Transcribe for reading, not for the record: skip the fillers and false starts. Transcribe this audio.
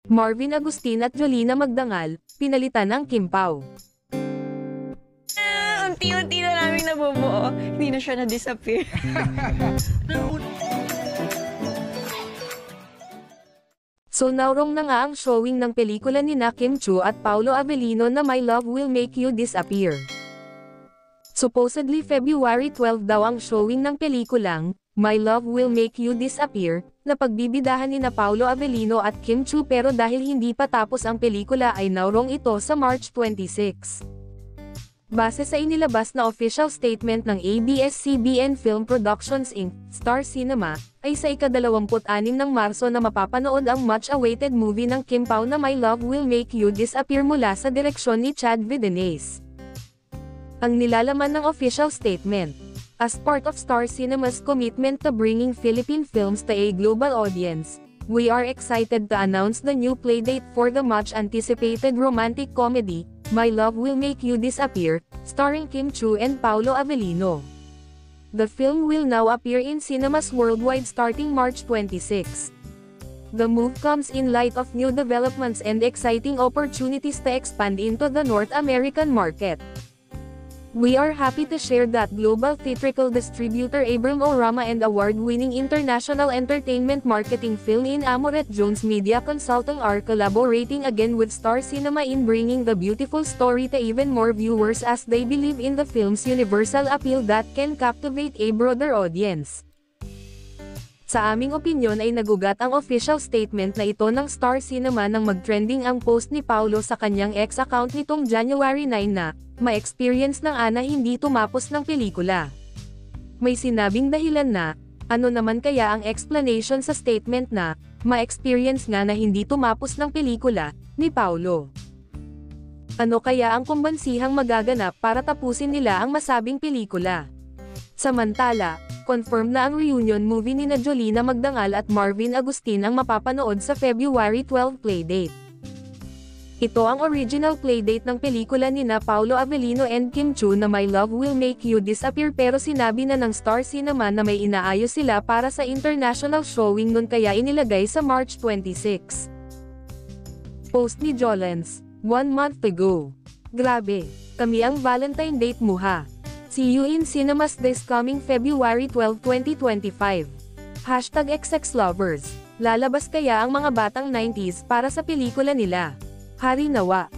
Marvin Agustin at Jolina Magdangal, pinalitan ng Kim Pao. Unti-unti na namin nabubuo. Hindi na siya na-disappear. So naurong na nga ang showing ng pelikula ni Kim Chu at Paolo Avellino na My Love Will Make You Disappear. Supposedly February 12 daw ang showing ng pelikulang My Love Will Make You Disappear, na pagbibidahan ni Paolo Avellino at Kim Chu, pero dahil hindi pa tapos ang pelikula ay naurong ito sa March 26. Base sa inilabas na official statement ng ABS-CBN Film Productions Inc., Star Cinema, ay sa ika-26 ng Marso na mapapanood ang much-awaited movie ng Kim Pao na My Love Will Make You Disappear mula sa direksyon ni Chad Videnez. Ang nilalaman ng official statement, as part of Star Cinema's commitment to bringing Philippine films to a global audience, we are excited to announce the new playdate for the much-anticipated romantic comedy, My Love Will Make You Disappear, starring Kim Chu and Paolo Avellino. The film will now appear in cinemas worldwide starting March 26. The move comes in light of new developments and exciting opportunities to expand into the North American market. We are happy to share that global theatrical distributor Abram Orama and award-winning international entertainment marketing firm in Amoret Jones Media Consulting are collaborating again with Star Cinema in bringing the beautiful story to even more viewers, as they believe in the film's universal appeal that can captivate a broader audience. Sa aming opinyon ay nagugat ang official statement na ito ng Star Cinema nang mag-trending ang post ni Paolo sa kanyang X account nitong January 9 na, ma-experience ng Ana hindi tumapos ng pelikula. May sinabing dahilan na, ano naman kaya ang explanation sa statement na, ma-experience nga na hindi tumapos ng pelikula, ni Paolo. Ano kaya ang kumbansihang magaganap para tapusin nila ang masabing pelikula? Samantala, confirmed na ang reunion movie ni Jolina Magdangal at Marvin Agustin ang mapapanood sa February 12 playdate. Ito ang original playdate ng pelikula ni Paolo Avellino and Kim Chu na My Love Will Make You Disappear, pero sinabi na ng Star Cinema na may inaayos sila para sa international showing nun, kaya inilagay sa March 26. Post ni Jolens, 1 month ago. Grabe, kami ang Valentine date mo ha. See you in cinemas this coming February 12, 2025. #XXLovers. Lalabas kaya ang mga batang 90s para sa pelikula nila? Hari nawa.